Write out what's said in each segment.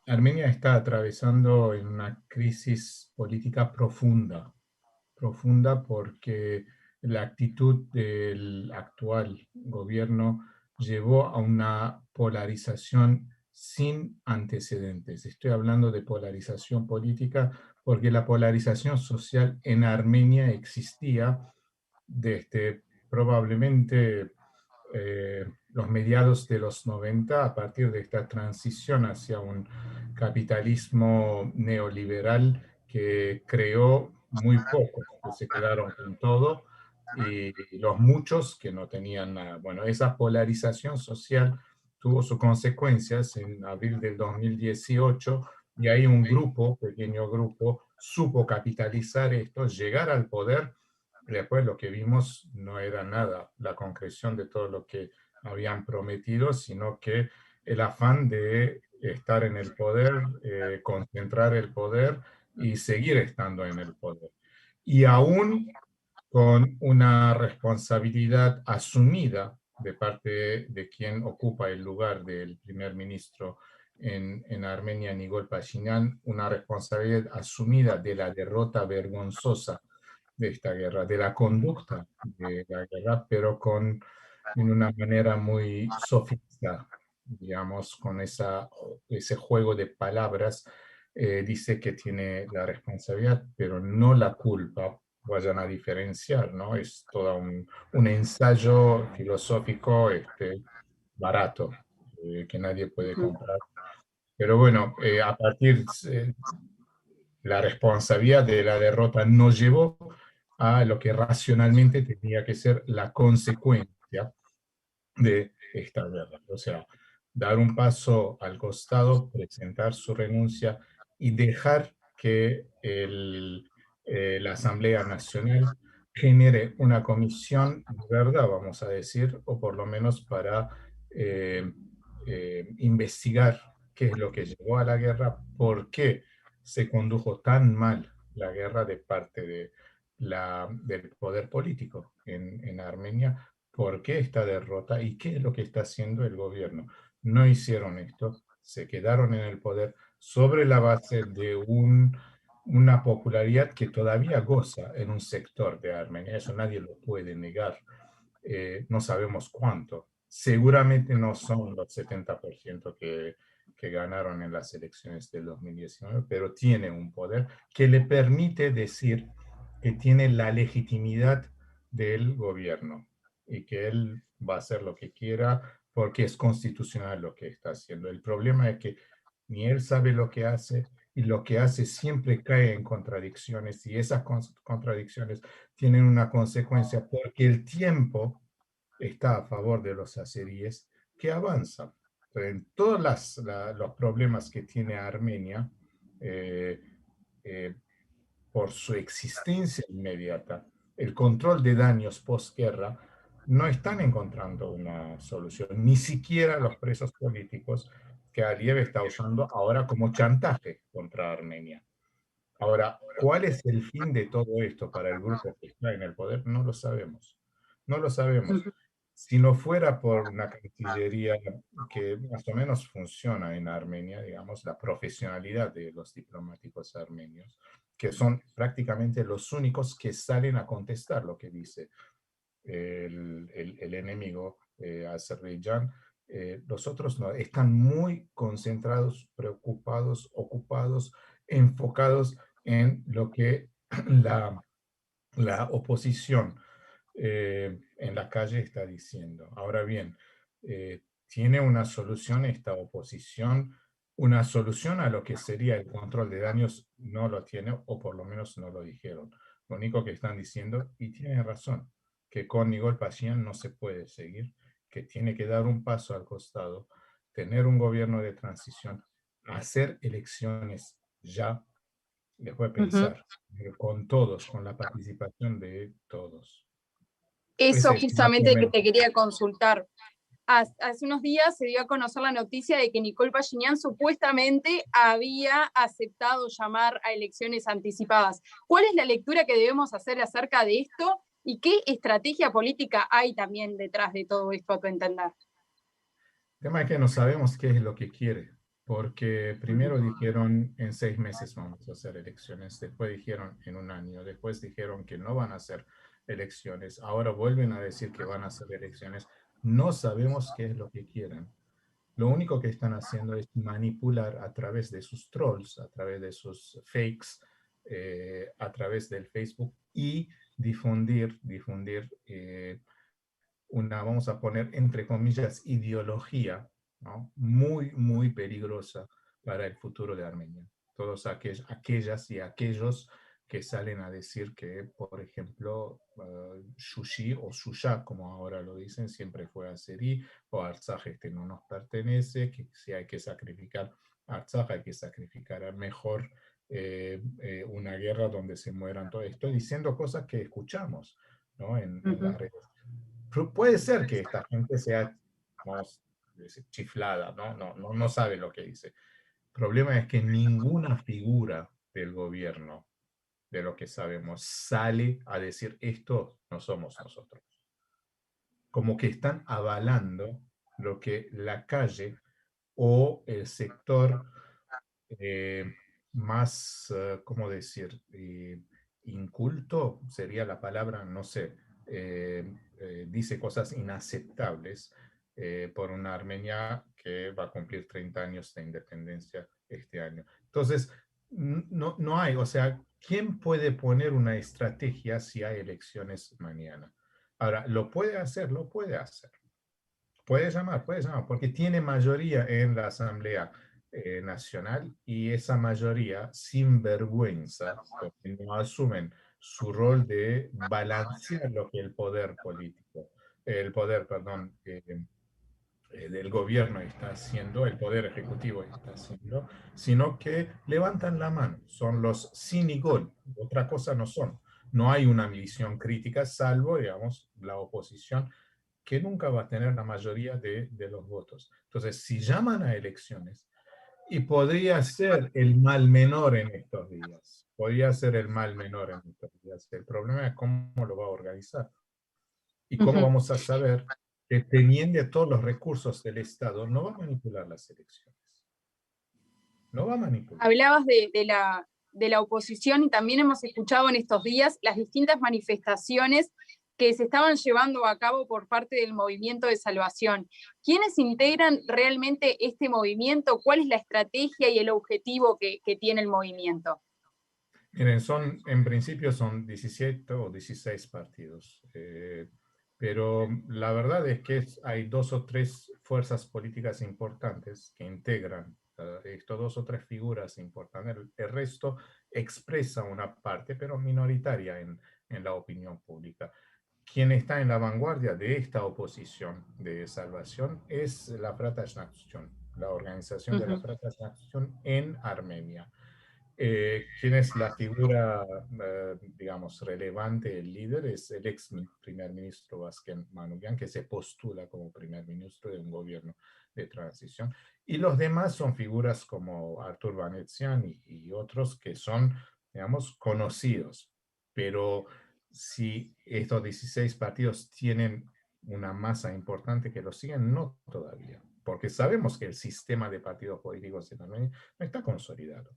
Armenia está atravesando en una crisis política profunda, profunda porque la actitud del actual gobierno llevó a una polarización sin antecedentes. Estoy hablando de polarización política porque la polarización social en Armenia existía desde probablemente los mediados de los 90 a partir de esta transición hacia un capitalismo neoliberal que creó muy pocos, que se quedaron con todo, y los muchos que no tenían nada. Bueno, esa polarización social tuvo sus consecuencias en abril del 2018 y ahí un grupo, pequeño grupo, supo capitalizar esto, llegar al poder. Después lo que vimos no era nada la concreción de todo lo que habían prometido, sino que el afán de estar en el poder, concentrar el poder y seguir estando en el poder. Y aún con una responsabilidad asumida de parte de quien ocupa el lugar del primer ministro en Armenia, Nikol Pashinyan, una responsabilidad asumida de la derrota vergonzosa de esta guerra, de la conducta de la guerra, pero en una manera muy sofisticada, digamos, con ese juego de palabras. Dice que tiene la responsabilidad, pero no la culpa. Vayan a diferenciar, ¿no? Es todo un ensayo filosófico barato, que nadie puede Ujú. comprar. Pero bueno, a partir la responsabilidad de la derrota nos llevó a lo que racionalmente tenía que ser la consecuencia de esta guerra. O sea, dar un paso al costado, presentar su renuncia y dejar que la Asamblea Nacional genere una comisión de verdad, vamos a decir, o por lo menos para eh, investigar qué es lo que llevó a la guerra, por qué se condujo tan mal la guerra de parte del poder político en Armenia. ¿Por qué esta derrota y qué es lo que está haciendo el gobierno? No hicieron esto, se quedaron en el poder sobre la base de una popularidad que todavía goza en un sector de Armenia. Eso nadie lo puede negar. No sabemos cuánto. Seguramente no son los 70% que ganaron en las elecciones del 2019, pero tiene un poder que le permite decir que tiene la legitimidad del gobierno y que él va a hacer lo que quiera porque es constitucional lo que está haciendo. El problema es que ni él sabe lo que hace y lo que hace siempre cae en contradicciones y esas contradicciones tienen una consecuencia porque el tiempo está a favor de los azeríes que avanzan. En todos los problemas que tiene Armenia, eh, eh, por su existencia inmediata, el control de daños postguerra, no están encontrando una solución, ni siquiera los presos políticos que Aliyev está usando ahora como chantaje contra Armenia. Ahora, ¿cuál es el fin de todo esto para el grupo que está en el poder? No lo sabemos. No lo sabemos. Ujú. Si no fuera por una cancillería que más o menos funciona en Armenia, digamos, la profesionalidad de los diplomáticos armenios, que son prácticamente los únicos que salen a contestar lo que dice el enemigo, Azerbaiyán. Los otros no, están muy concentrados, preocupados, ocupados, enfocados en lo que la, la oposición en la calle está diciendo. Ahora bien, ¿tiene una solución esta oposición? Una solución a lo que sería el control de daños no lo tiene, o por lo menos no lo dijeron. Lo único que están diciendo, y tienen razón, que con Nikol Pashinyan no se puede seguir, que tiene que dar un paso al costado, tener un gobierno de transición, hacer elecciones ya, después Ujú. pensar, con todos, con la participación de todos. Eso Ese es más o justamente que menos. te quería consultar. Hace unos días se dio a conocer la noticia de que Nicole Pashinyan supuestamente había aceptado llamar a elecciones anticipadas. ¿Cuál es la lectura que debemos hacer acerca de esto y qué estrategia política hay también detrás de todo esto a tu entender? El tema es que no sabemos qué es lo que quiere. porque primero dijeron en 6 meses vamos a hacer elecciones, después dijeron en un año, después dijeron que no van a hacer elecciones, ahora vuelven a decir que van a hacer elecciones. No sabemos qué es lo que quieren. Lo único que están haciendo es manipular a través de sus trolls, a través de sus fakes, a través del Facebook y difundir una, vamos a poner entre comillas, ideología, ¿no? Muy, muy peligrosa para el futuro de Armenia. Todos aquellas y aquellos que salen a decir que, por ejemplo, Shushi o Shusha, como ahora lo dicen, siempre fue Azeri, o Artsaj este no nos pertenece, que si hay que sacrificar Artsaj, hay que sacrificar a mejor una guerra donde se mueran todos. Estoy diciendo cosas que escuchamos, ¿no? En las redes. Puede ser que esta gente sea, vamos a decir, chiflada, ¿no? No sabe lo que dice. El problema es que ninguna figura del gobierno, de lo que sabemos, sale a decir esto no somos nosotros. Como que están avalando lo que la calle o el sector eh, más, ¿cómo decir? Inculto sería la palabra, no sé, dice cosas inaceptables por una Armenia que va a cumplir 30 años de independencia este año. Entonces, no hay, o sea, ¿quién puede poner una estrategia si hay elecciones mañana? Ahora, ¿lo puede hacer? Lo puede hacer. Puede llamar, porque tiene mayoría en la Asamblea Nacional y esa mayoría, sin vergüenza, porque no asumen su rol de balancear lo que el poder político, el poder, perdón, del gobierno está haciendo, el poder ejecutivo está haciendo, sino que levantan la mano, son los sinigol, otra cosa no son. No hay una visión crítica, salvo, digamos, la oposición que nunca va a tener la mayoría de los votos. Entonces, si llaman a elecciones, y podría ser el mal menor en estos días, podría ser el mal menor en estos días. El problema es cómo lo va a organizar y cómo Ujú. vamos a saber que teniendo todos los recursos del Estado, no va a manipular las elecciones. No va a manipular. Hablabas de la oposición y también hemos escuchado en estos días las distintas manifestaciones que se estaban llevando a cabo por parte del Movimiento de Salvación. ¿Quiénes integran realmente este movimiento? ¿Cuál es la estrategia y el objetivo que tiene el movimiento? Miren, en principio son 17 o 16 partidos, pero la verdad es que hay 2 o 3 fuerzas políticas importantes que integran estos 2 o 3 figuras importantes. El resto expresa una parte, pero minoritaria en la opinión pública. Quien está en la vanguardia de esta oposición de salvación es la Fratash Nation, la organización de la Ujú. Fratash Nation en Armenia. ¿Quién es la figura, digamos, relevante, el líder? Es el ex primer ministro Vasken Manukyan, que se postula como primer ministro de un gobierno de transición. Y los demás son figuras como Artur Vanetzian y otros que son, digamos, conocidos. Pero si estos 16 partidos tienen una masa importante que los siguen, no todavía. Porque sabemos que el sistema de partidos políticos en Armenia no está consolidado.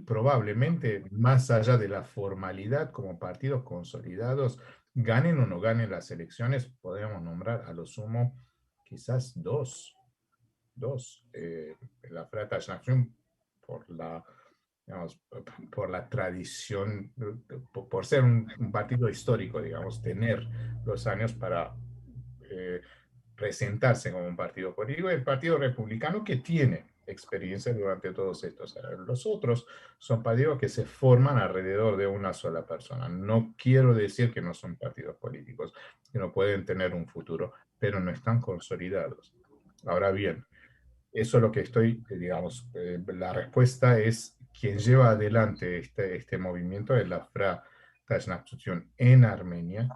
Probablemente, más allá de la formalidad, como partidos consolidados, ganen o no ganen las elecciones, podríamos nombrar a lo sumo quizás dos. La Fratelli Nation por la, digamos, por la tradición, por ser un partido histórico, digamos, tener los años para presentarse como un partido político, el Partido Republicano que tiene experiencia durante todos estos años. Los otros son partidos que se forman alrededor de una sola persona. No quiero decir que no son partidos políticos, que no pueden tener un futuro, pero no están consolidados. Ahora bien, eso es lo que estoy, digamos, la respuesta es quien lleva adelante este movimiento es la Fra Tajnaksutyun en Armenia.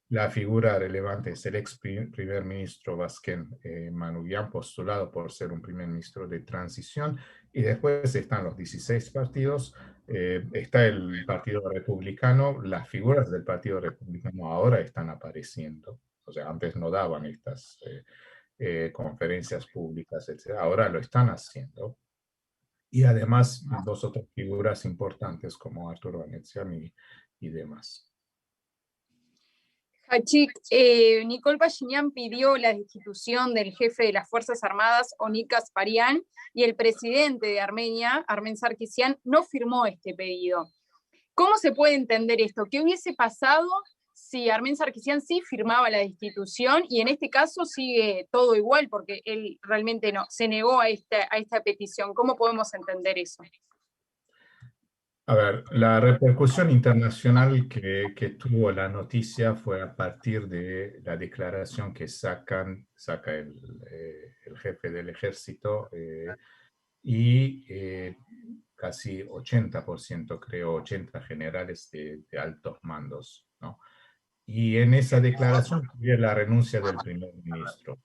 La figura relevante es el ex primer ministro Vasken Manukyan, postulado por ser un primer ministro de transición, y después están los 16 partidos, está el Partido Republicano, las figuras del Partido Republicano ahora están apareciendo, o sea, antes no daban conferencias públicas, etc. Ahora lo están haciendo. Y además dos otras figuras importantes como Arturo Veneziano y demás. Hachik, Nicole Pashinyan pidió la destitución del jefe de las Fuerzas Armadas, Onik Kasparian, y el presidente de Armenia, Armen Sarkisian, no firmó este pedido. ¿Cómo se puede entender esto? ¿Qué hubiese pasado si Armen Sarkisian sí firmaba la destitución y en este caso sigue todo igual porque él realmente no se negó a esta petición? ¿Cómo podemos entender eso? A ver, la repercusión internacional que tuvo la noticia fue a partir de la declaración que saca el jefe del ejército y casi 80%, creo, 80 generales de altos mandos, ¿no? Y en esa declaración había la renuncia del primer ministro.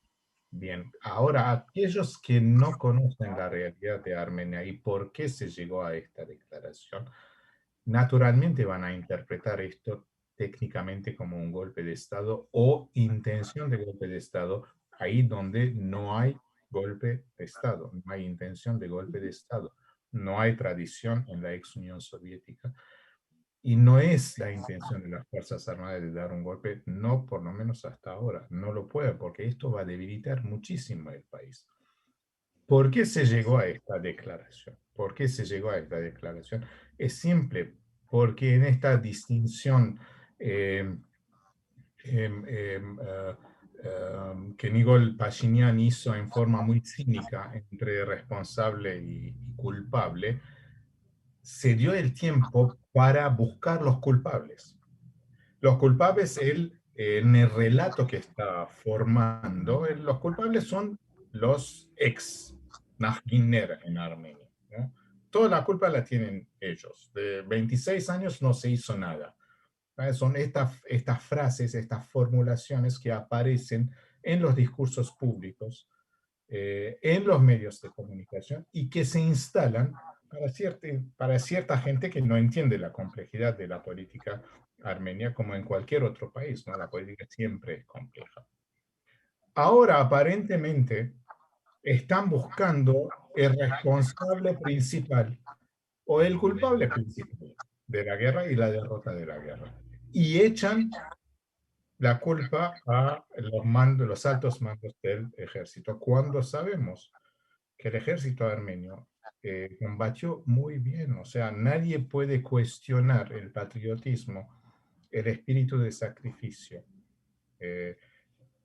Bien, ahora aquellos que no conocen la realidad de Armenia y por qué se llegó a esta declaración, naturalmente van a interpretar esto técnicamente como un golpe de Estado o intención de golpe de Estado, ahí donde no hay golpe de Estado, no hay intención de golpe de Estado, no hay tradición en la ex Unión Soviética y no es la intención de las Fuerzas Armadas de dar un golpe, no por lo menos hasta ahora, no lo puede, porque esto va a debilitar muchísimo el país. ¿Por qué se llegó a esta declaración? ¿Por qué se llegó a esta declaración? Es simple, porque en esta distinción eh, que Nikol Pashinyan hizo en forma muy cínica entre responsable y culpable, se dio el tiempo para buscar los culpables. Los culpables, él, en el relato que está formando, los culpables son los ex Najiner en Armenia, ¿no? Toda la culpa la tienen ellos. De 26 años no se hizo nada. Son estas frases, estas formulaciones que aparecen en los discursos públicos, en los medios de comunicación y que se instalan para cierta gente que no entiende la complejidad de la política armenia como en cualquier otro país, ¿no? La política siempre es compleja. Ahora, aparentemente, están buscando el responsable principal o el culpable principal de la guerra y la derrota de la guerra. Y echan la culpa a los altos mandos del ejército, cuando sabemos que el ejército armenio combatió muy bien, o sea, nadie puede cuestionar el patriotismo, el espíritu de sacrificio. Eh,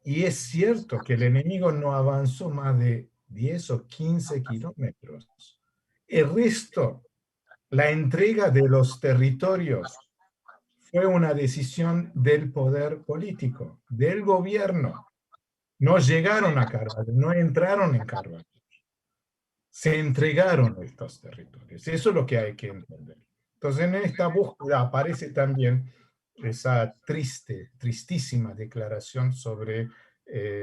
y es cierto que el enemigo no avanzó más de 10 o 15 kilómetros. El resto, la entrega de los territorios, fue una decisión del poder político, del gobierno. No llegaron a Carvalho, no entraron en Carvalho. Se entregaron estos territorios. Eso es lo que hay que entender. Entonces, en esta búsqueda aparece también esa tristísima declaración sobre el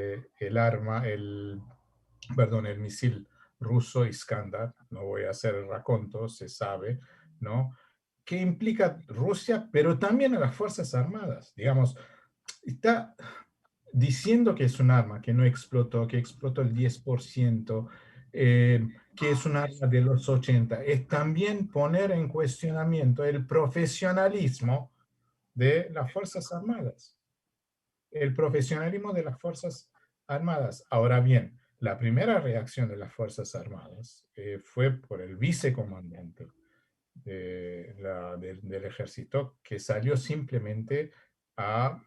misil ruso Iskandar, no voy a hacer el raconto, se sabe, ¿no? Que implica Rusia, pero también a las Fuerzas Armadas. Digamos, está diciendo que es un arma que no explotó, que explotó el 10%, que es un arma de los 80, es también poner en cuestionamiento el profesionalismo de las Fuerzas Armadas. El profesionalismo de las Fuerzas Armadas. Ahora bien, la primera reacción de las Fuerzas Armadas fue por el vicecomandante del ejército, que salió simplemente a,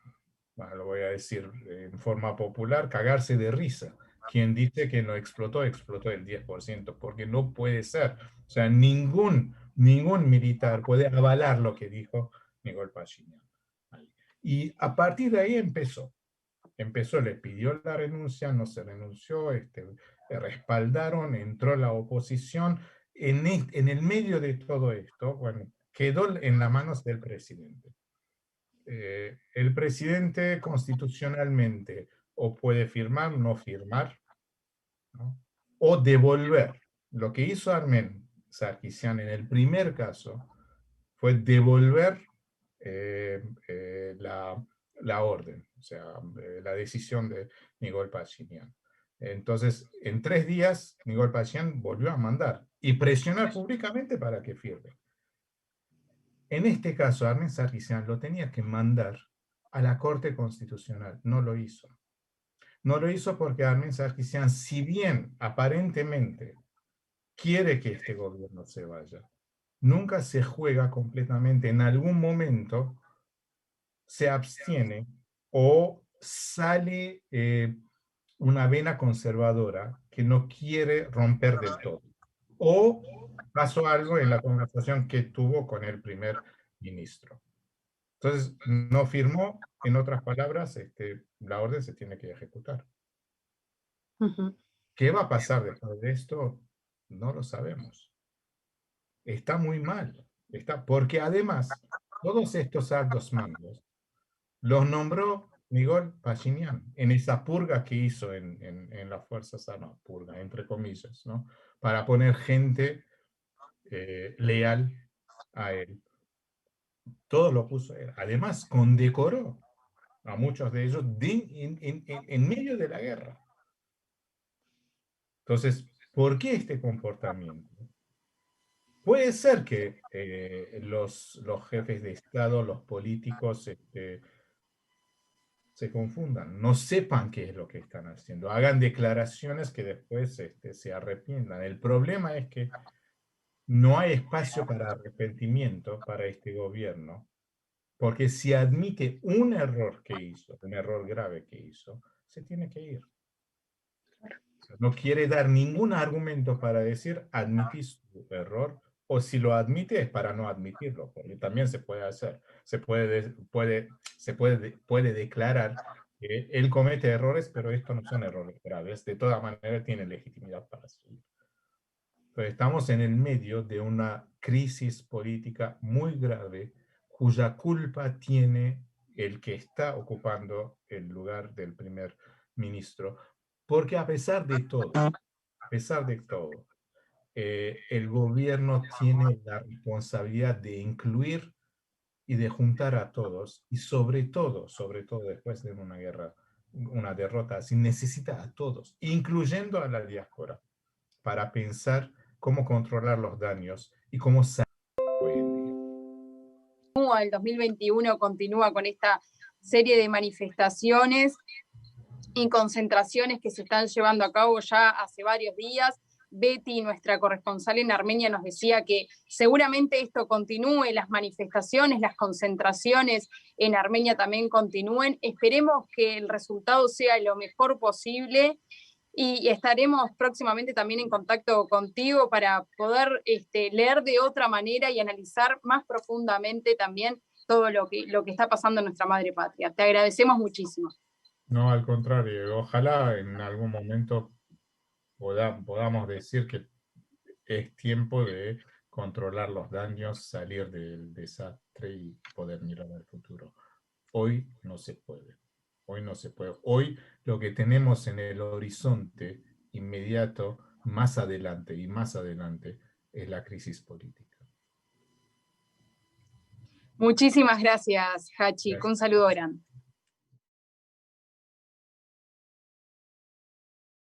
bueno, lo voy a decir en forma popular, cagarse de risa. Quien dice que no explotó, explotó el 10%, porque no puede ser. O sea, ningún militar puede avalar lo que dijo Nikol Pashinyan. Y a partir de ahí empezó, le pidió la renuncia, no se renunció, respaldaron, entró la oposición. En el medio de todo esto, bueno, quedó en las manos del presidente. El presidente constitucionalmente o puede firmar, no firmar, ¿no? O devolver. Lo que hizo Armen Sarkisian en el primer caso fue devolver eh, eh, la, la orden, o sea, la decisión de Nikol Pashinyan. Entonces, en 3 días, Nikol Pashinyan volvió a mandar y presionar públicamente para que firme. En este caso, Armen Sarkisian lo tenía que mandar a la Corte Constitucional. No lo hizo. No lo hizo porque Armen Sarkisian, si bien aparentemente quiere que este gobierno se vaya, nunca se juega completamente. En algún momento se abstiene o sale una vena conservadora que no quiere romper del todo. O pasó algo en la conversación que tuvo con el primer ministro. Entonces, no firmó, en otras palabras, la orden se tiene que ejecutar. ¿Qué va a pasar después de esto? No lo sabemos. Está muy mal. Porque además, todos estos altos mandos los nombró Nikol Pashinyan en esa purga que hizo en las Fuerzas Armadas, purga, entre comillas, ¿no? Para poner gente leal a él. Todo lo puso él. Además, condecoró a muchos de ellos en medio de la guerra. Entonces, ¿por qué este comportamiento? Puede ser que los jefes de Estado, los políticos, se confundan, no sepan qué es lo que están haciendo, hagan declaraciones que después se arrepientan. El problema es que no hay espacio para arrepentimiento para este gobierno, porque si admite un error que hizo, un error grave que hizo, se tiene que ir. No quiere dar ningún argumento para decir admití su error, o si lo admite es para no admitirlo, porque también se puede hacer. Puede declarar que él comete errores, pero estos no son errores graves. De todas maneras, tiene legitimidad para seguir. Entonces, estamos en el medio de una crisis política muy grave, cuya culpa tiene el que está ocupando el lugar del primer ministro, porque a pesar de todo, el gobierno tiene la responsabilidad de incluir y de juntar a todos, y sobre todo después de una guerra, una derrota así, necesita a todos, incluyendo a la diáspora, para pensar cómo controlar los daños y cómo salir hoy en día. El 2021 continúa con esta serie de manifestaciones y concentraciones que se están llevando a cabo ya hace varios días. Betty, nuestra corresponsal en Armenia, nos decía que seguramente esto continúe, las manifestaciones, las concentraciones en Armenia también continúen. Esperemos que el resultado sea lo mejor posible y estaremos próximamente también en contacto contigo para poder leer de otra manera y analizar más profundamente también todo lo que está pasando en nuestra madre patria. Te agradecemos muchísimo. No, al contrario, ojalá en algún momento podamos decir que es tiempo de controlar los daños, salir del desastre y poder mirar al futuro. Hoy no se puede. Hoy no se puede. Hoy lo que tenemos en el horizonte inmediato, más adelante y más adelante, es la crisis política. Muchísimas gracias, Hachik. Un saludo grande.